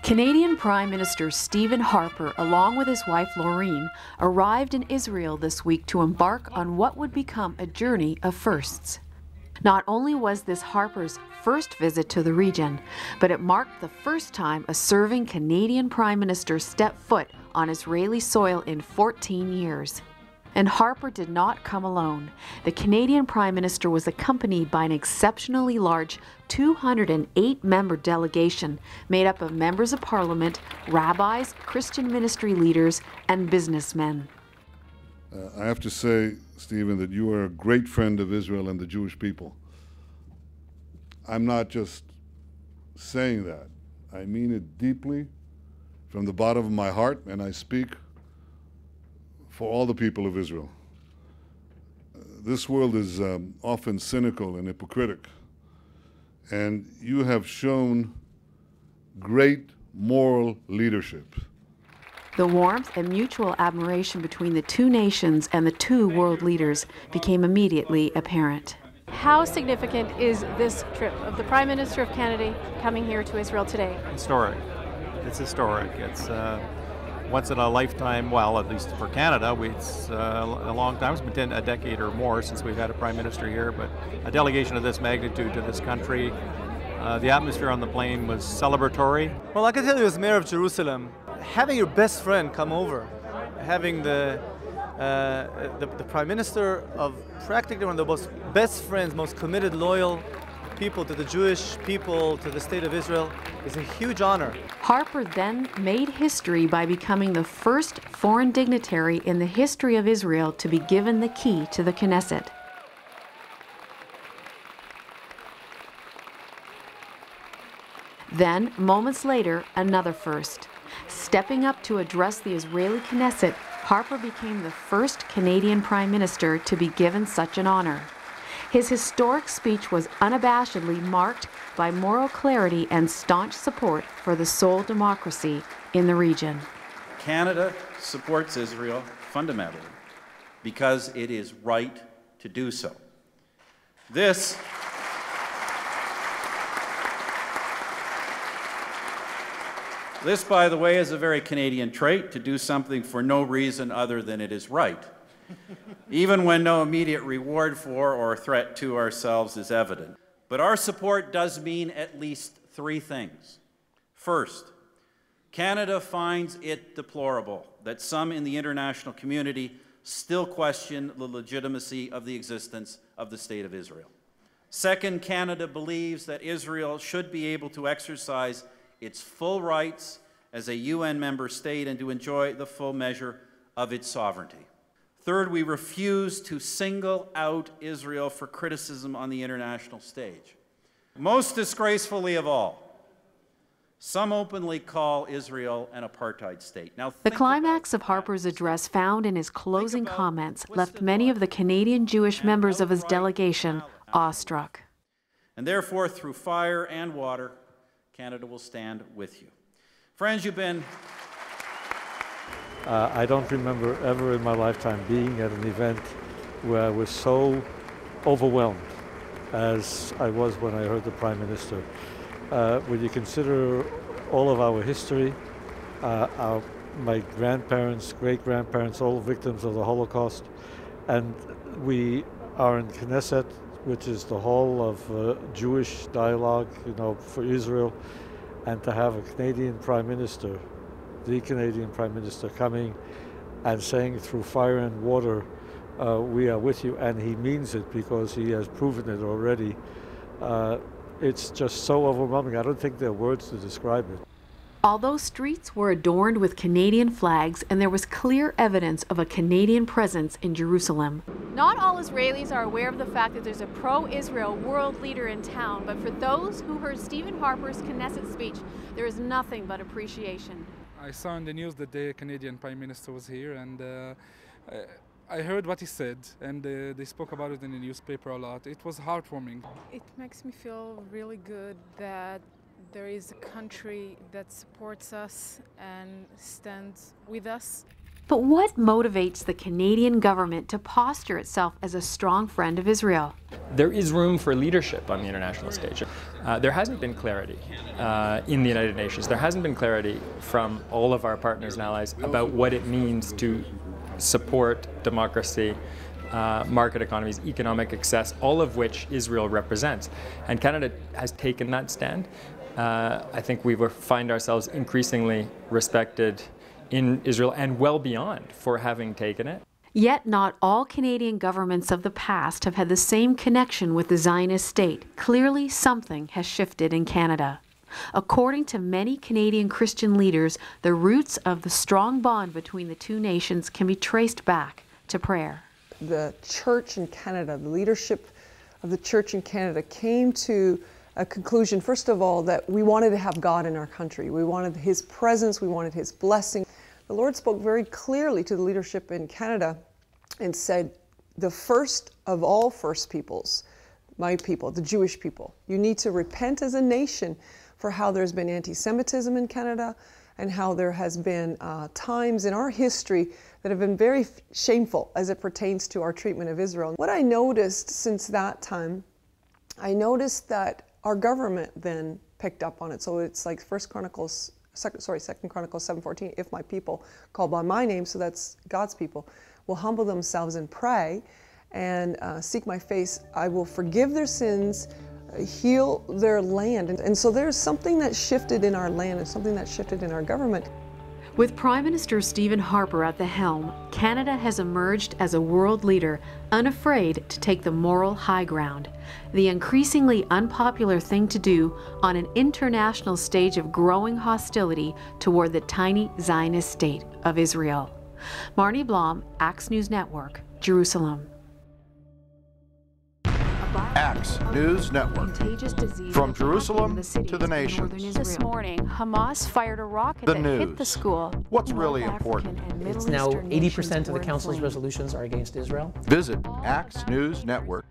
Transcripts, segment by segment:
Canadian Prime Minister Stephen Harper, along with his wife Laureen, arrived in Israel this week to embark on what would become a journey of firsts. Not only was this Harper's first visit to the region, but it marked the first time a serving Canadian Prime Minister stepped foot on Israeli soil in 14 years. And Harper did not come alone. The Canadian Prime Minister was accompanied by an exceptionally large 208-member delegation made up of members of parliament, rabbis, Christian ministry leaders, and businessmen. I have to say, Stephen, that you are a great friend of Israel and the Jewish people. I'm not just saying that. I mean it deeply from the bottom of my heart, and I speak for all the people of Israel. This world is often cynical and hypocritical, and you have shown great moral leadership. The warmth and mutual admiration between the two nations and the two world leaders became immediately apparent. How significant is this trip of the Prime Minister of Canada coming here to Israel today? Historic. It's historic. It's once in a lifetime, well, at least for Canada, it's a long time. It's been a decade or more since we've had a Prime Minister here, but a delegation of this magnitude to this country, the atmosphere on the plane was celebratory. Well, I can tell you as Mayor of Jerusalem, having your best friend come over, having the Prime Minister of practically one of the most best friends, most committed, loyal people to the Jewish people, to the State of Israel, is a huge honor. Harper then made history by becoming the first foreign dignitary in the history of Israel to be given the key to the Knesset. Then, moments later, another first. Stepping up to address the Israeli Knesset, Harper became the first Canadian Prime Minister to be given such an honor. His historic speech was unabashedly marked by moral clarity and staunch support for the sole democracy in the region. Canada supports Israel fundamentally because it is right to do so. This by the way, is a very Canadian trait, to do something for no reason other than it is right, even when no immediate reward for or threat to ourselves is evident. But our support does mean at least three things. First, Canada finds it deplorable that some in the international community still question the legitimacy of the existence of the State of Israel. Second, Canada believes that Israel should be able to exercise its full rights as a UN member state and to enjoy the full measure of its sovereignty. Third, we refuse to single out Israel for criticism on the international stage. Most disgracefully of all, some openly call Israel an apartheid state. Now, the climax of Harper's address found in his closing comments left many of the Canadian Jewish members of his delegation awestruck. And therefore, through fire and water, Canada will stand with you. Friends, you've been... I don't remember ever in my lifetime being at an event where I was so overwhelmed as I was when I heard the Prime Minister. When you consider all of our history, my grandparents, great-grandparents, all victims of the Holocaust, and we are in Knesset, which is the hall of Jewish dialogue, for Israel, and to have a Canadian Prime Minister, the Canadian Prime Minister, coming and saying through fire and water, we are with you, and he means it because he has proven it already. It's just so overwhelming. I don't think there are words to describe it. Although streets were adorned with Canadian flags and there was clear evidence of a Canadian presence in Jerusalem. Not all Israelis are aware of the fact that there's a pro-Israel world leader in town, but for those who heard Stephen Harper's Knesset speech, there is nothing but appreciation. I saw in the news that the Canadian Prime Minister was here, and I heard what he said, and they spoke about it in the newspaper a lot. It was heartwarming. It makes me feel really good that there is a country that supports us and stands with us. But what motivates the Canadian government to posture itself as a strong friend of Israel? There is room for leadership on the international stage. There hasn't been clarity in the United Nations. There hasn't been clarity from all of our partners and allies about what it means to support democracy, market economies, economic access, all of which Israel represents. And Canada has taken that stand. I think we will find ourselves increasingly respected in Israel and well beyond for having taken it. Yet not all Canadian governments of the past have had the same connection with the Zionist state. Clearly something has shifted in Canada. According to many Canadian Christian leaders, the roots of the strong bond between the two nations can be traced back to prayer. The church in Canada, the leadership of the church in Canada came to a conclusion, first of all, that we wanted to have God in our country. We wanted His presence, we wanted His blessing. The Lord spoke very clearly to the leadership in Canada and said, the first of all first peoples, my people, the Jewish people, you need to repent as a nation for how there's been anti-Semitism in Canada and how there has been times in our history that have been very shameful as it pertains to our treatment of Israel. What I noticed since that time, I noticed that our government then picked up on it. So it's like 2 Chronicles 7:14, if my people called by my name, so that's God's people, will humble themselves and pray and seek my face, I will forgive their sins, heal their land. And so there's something that shifted in our land and something that shifted in our government. With Prime Minister Stephen Harper at the helm, Canada has emerged as a world leader, unafraid to take the moral high ground, the increasingly unpopular thing to do on an international stage of growing hostility toward the tiny Zionist state of Israel. Marnie Blom, Axe News Network, Jerusalem. Axe News Network. From Jerusalem to the nations. This morning, Hamas fired a rocket that hit the school. What's really important? It's now 80% of the Council's resolutions are against Israel. Visit Axe News Network.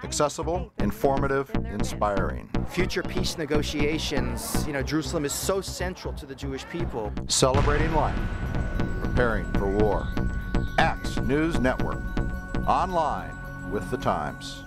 Accessible, informative, inspiring. Future peace negotiations. Jerusalem is so central to the Jewish people. Celebrating life. Preparing for war. Axe News Network. Online with the times.